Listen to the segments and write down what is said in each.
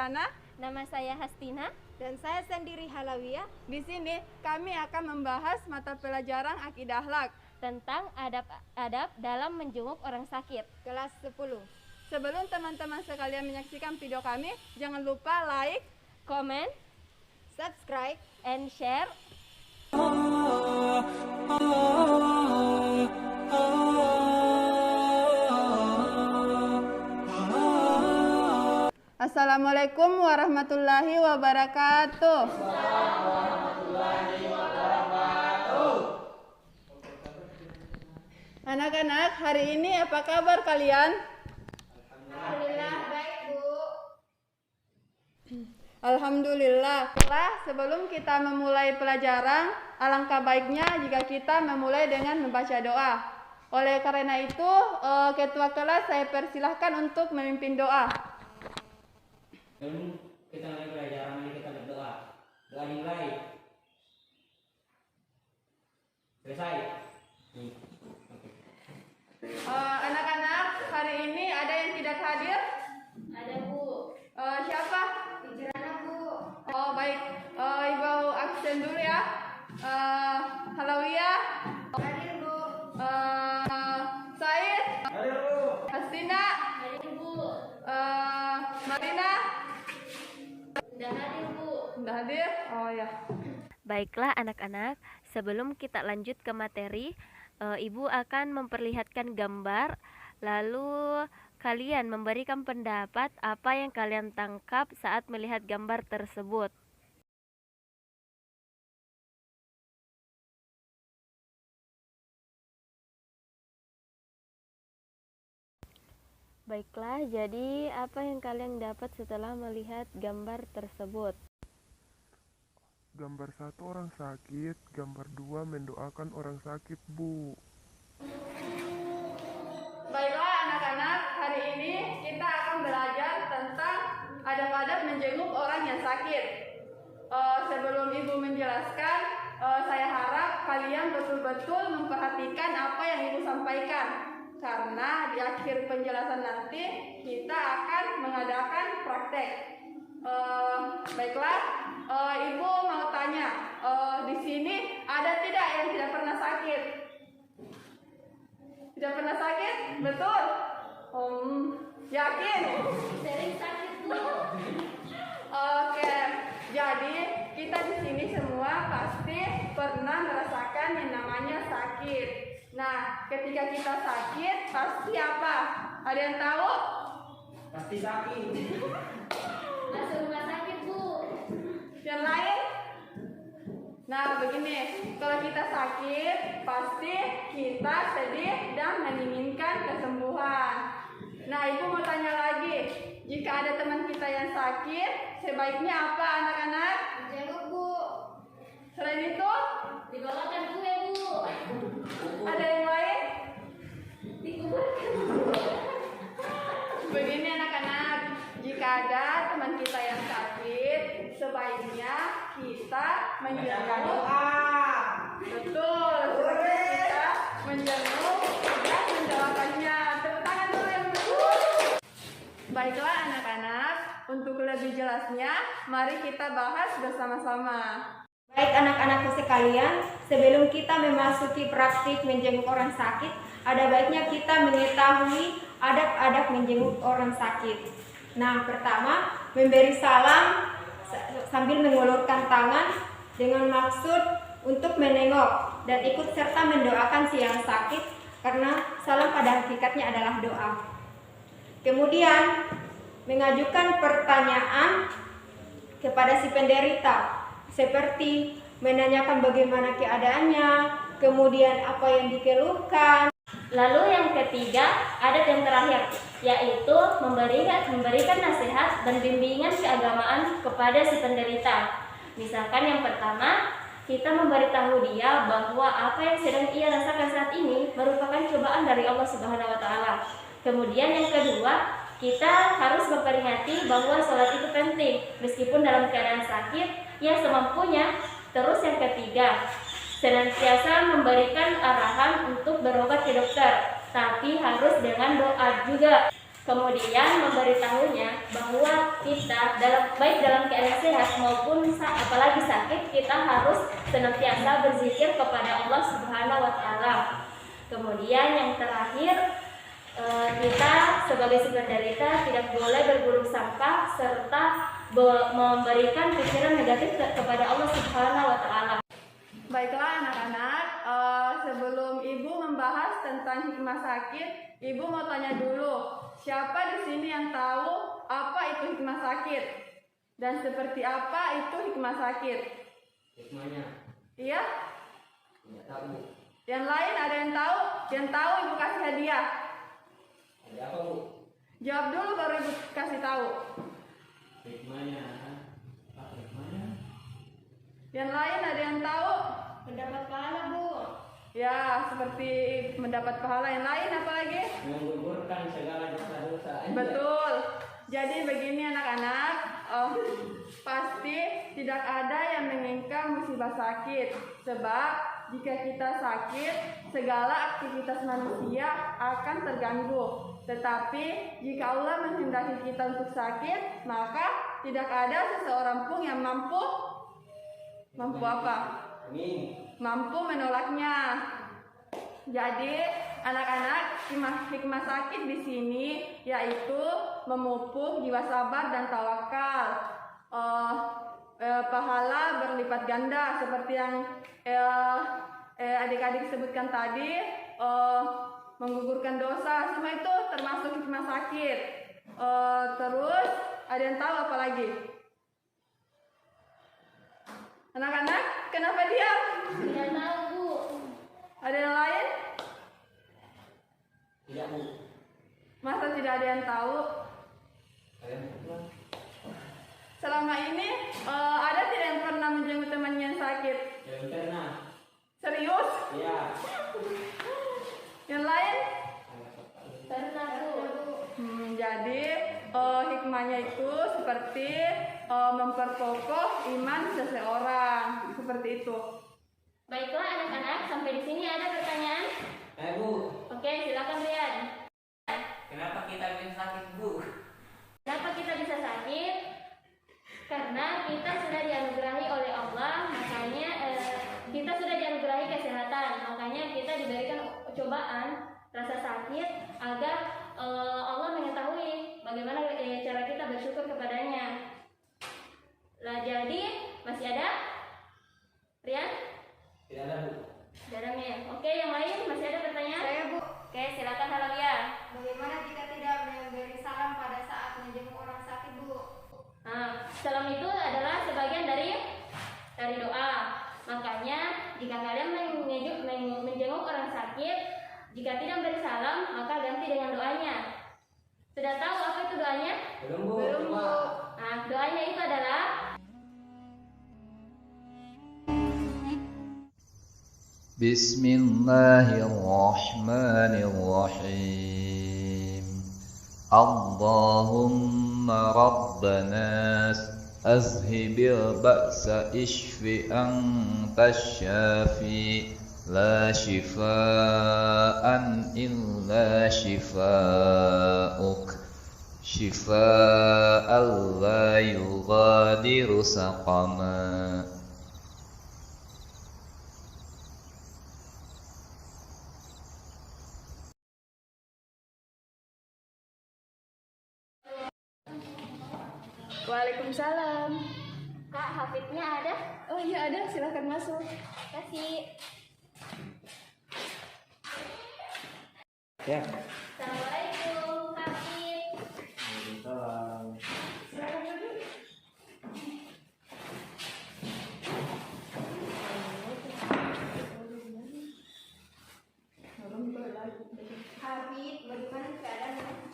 Kirana. Nama saya Hastina. Dan saya sendiri Halawiyah. Di sini kami akan membahas mata pelajaran akidah akhlak Tentang adab-adab dalam menjenguk orang sakit. Kelas 10. Sebelum teman-teman sekalian menyaksikan video kami, jangan lupa like, Comment, Subscribe. and share. Assalamualaikum warahmatullahi wabarakatuh. Anak-anak, hari ini apa kabar kalian? Alhamdulillah baik, Bu. Alhamdulillah. Sebelum kita memulai pelajaran, alangkah baiknya jika kita memulai dengan membaca doa. Oleh karena itu, ketua kelas saya persilahkan untuk memimpin doa. Sebelum kita mulai pelajaran, mari kita berdoa. Doa dimulai. Selesai. Anak-anak, hari ini ada yang tidak hadir? Ada, Bu. Siapa? Kirana, Bu. Oh baik, Ibu absen dulu ya. Halawiyah, Hadir, Bu. Said, Hadir, Bu. Hastina, Hadir, Bu. Marina. Udah hadir, Bu. Udah hadir? Oh ya. Baiklah anak-anak, sebelum kita lanjut ke materi, Ibu akan memperlihatkan gambar, lalu kalian memberikan pendapat apa yang kalian tangkap saat melihat gambar tersebut. Baiklah, jadi apa yang kalian dapat setelah melihat gambar tersebut? Gambar 1 orang sakit, gambar 2 mendoakan orang sakit, Bu. Baiklah anak-anak, hari ini kita akan belajar tentang adab-adab menjenguk orang yang sakit. Sebelum Ibu menjelaskan, saya harap kalian betul-betul memperhatikan apa yang Ibu sampaikan. Karena di akhir penjelasan nanti kita akan mengadakan praktek. Baiklah, Ibu mau tanya, di sini ada tidak yang tidak pernah sakit? Tidak pernah sakit? Betul? Yakin? Sering sakit, Bu. Oke, jadi kita di sini semua pasti pernah merasakan yang namanya sakit. Nah, ketika kita sakit, pasti apa? Ada yang tahu? Pasti sakit. Masuk rumah sakit, Bu. Yang lain? Nah, begini, kalau kita sakit, pasti kita sedih dan menginginkan kesembuhan. Nah, Ibu mau tanya lagi, jika ada teman kita yang sakit, sebaiknya apa anak-anak? Jenguk, Bu. Selain itu, Dibawakan kue, Bu. ada yang lain? Dikuburkan. Begini anak-anak, jika ada teman kita yang sakit, sebaiknya kita Bacakan menjenguk. doa. Betul, sebaiknya kita menjenguk dan mendoakannya. Tepuk tangan dulu yang betul. Baiklah anak-anak, untuk lebih jelasnya, mari kita bahas bersama-sama. Baik anak-anakku sekalian, sebelum kita memasuki praktik menjenguk orang sakit, ada baiknya kita mengetahui adab-adab menjenguk orang sakit. Nah, pertama, memberi salam sambil mengulurkan tangan dengan maksud untuk menengok dan ikut serta mendoakan si yang sakit, karena salam pada hakikatnya adalah doa. Kemudian, mengajukan pertanyaan kepada si penderita, seperti menanyakan bagaimana keadaannya, kemudian apa yang dikeluhkan. Lalu yang ketiga, adab yang terakhir, yaitu memberikan nasihat dan bimbingan keagamaan kepada si penderita. Misalkan yang pertama, kita memberitahu dia bahwa apa yang sedang ia rasakan saat ini merupakan cobaan dari Allah Subhanahu wa Ta'ala. Kemudian yang kedua, kita harus memperingati bahwa sholat itu penting, meskipun dalam keadaan sakit, ya semampunya. Terus yang ketiga, senantiasa memberikan arahan untuk berobat ke dokter, tapi harus dengan doa juga. Kemudian memberitahunya bahwa kita baik dalam keadaan sehat maupun apalagi sakit, kita harus senantiasa berzikir kepada Allah Subhanahu wa taala. Kemudian yang terakhir, kita sebagai si penderita tidak boleh berburuk sangka serta memberikan pikiran negatif kepada Allah Subhanahu wa taala. Baiklah anak-anak, sebelum Ibu membahas tentang hikmah sakit, Ibu mau tanya dulu, siapa di sini yang tahu apa itu hikmah sakit? Dan seperti apa itu hikmah sakit? Hikmahnya Iya? tidak tahu. Yang lain ada yang tahu? Yang tahu Ibu kasih hadiah. Ada apa, Bu? Jawab dulu baru Ibu kasih tahu. Hikmahnya apa hikmahnya? Yang lain ada yang tahu? Mendapat pahala, Bu. Ya, seperti mendapat pahala. Yang lain apa lagi? Menggugurkan segala dosa-dosa. Betul. Jadi begini anak-anak, pasti tidak ada yang menginginkan musibah sakit. Sebab jika kita sakit, segala aktivitas manusia akan terganggu. Tetapi jika Allah menghendaki kita untuk sakit, maka tidak ada seseorang pun yang mampu apa? Mampu menolaknya. Jadi anak-anak, hikmah sakit di sini yaitu memupuk jiwa sabar dan tawakal. Pahala berlipat ganda seperti yang adik-adik sebutkan tadi, menggugurkan dosa, semua itu termasuk hikmah sakit. Terus ada yang tahu apa lagi? Anak-anak, kenapa diam? Tidak tahu, Bu. Ada yang lain? Tidak, Bu. Masa tidak ada yang tahu? Selama ini ada tidak yang pernah menjenguk temannya yang sakit? Yang pernah. Serius? Iya. Yang lain? Pernah, Bu. Jadi hikmahnya itu seperti memperkokoh iman seseorang, seperti itu. Baiklah anak-anak, sampai di sini ada pertanyaan? Bu. Oke, silakan Rian. Kenapa kita bisa sakit, Bu? Kenapa kita bisa sakit? Karena kita sudah dianugerahi oleh Allah, makanya kita sudah dianugerahi kesehatan, makanya kita diberikan cobaan rasa sakit agar Allah mengetahui bagaimana cara kita bersyukur kepadanya. Lah jadi masih ada? Rian? Tidak ada, Bu. Jarangnya. Oke, yang lain masih ada pertanyaan? Saya, Bu. Oke, silakan Halavia. Bagaimana jika tidak memberi salam pada saat menjenguk orang sakit, Bu? Nah, salam itu adalah sebagian dari doa. Makanya jika kalian menjenguk orang sakit, jika tidak memberi salam, maka ganti dengan doanya. Sudah tahu apa itu doanya? Belum, Bu. Belum, Bu. Nah, doanya itu adalah Bismillahirrahmanirrahim. Allahumma rabbana azhibil ba'sa ishfi antas syafi la shifaan illa shifaa'uk shifaa'an la yughadiru saqama. Waalaikumsalam. Kak, hafidnya ada? Oh iya ada, silahkan masuk. Kasih. Ya. Assalamualaikum, Hafid. Salam. Habib, bagaimana keadaannya?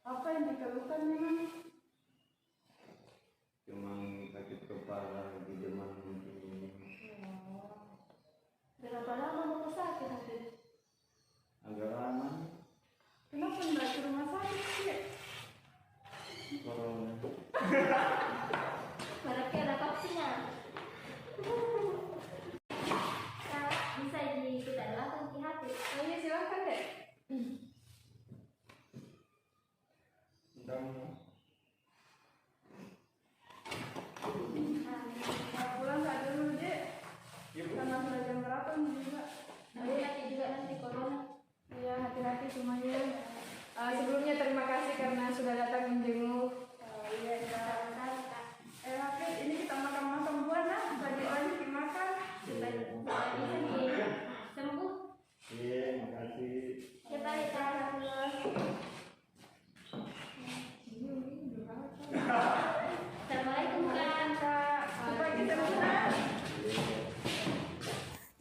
Apa yang dikeluhkan memang? Cuma sakit kepala di demam ini.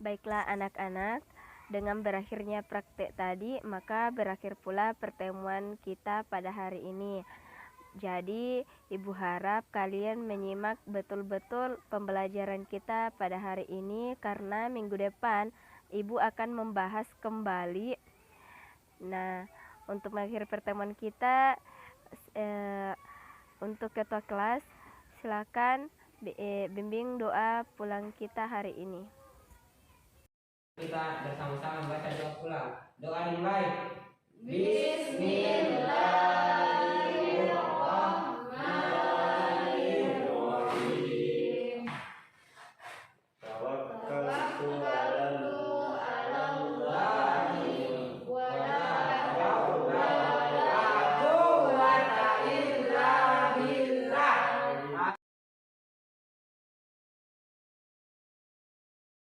Baiklah anak-anak, dengan berakhirnya praktek tadi, maka berakhir pula pertemuan kita pada hari ini. Jadi, Ibu harap kalian menyimak betul-betul pembelajaran kita pada hari ini, karena minggu depan Ibu akan membahas kembali. Nah, untuk mengakhiri pertemuan kita, untuk ketua kelas, silakan bimbing doa pulang kita hari ini. Kita bersama-sama membaca doa pulang. Doa dimulai. Bismillahirrahmanirrahim.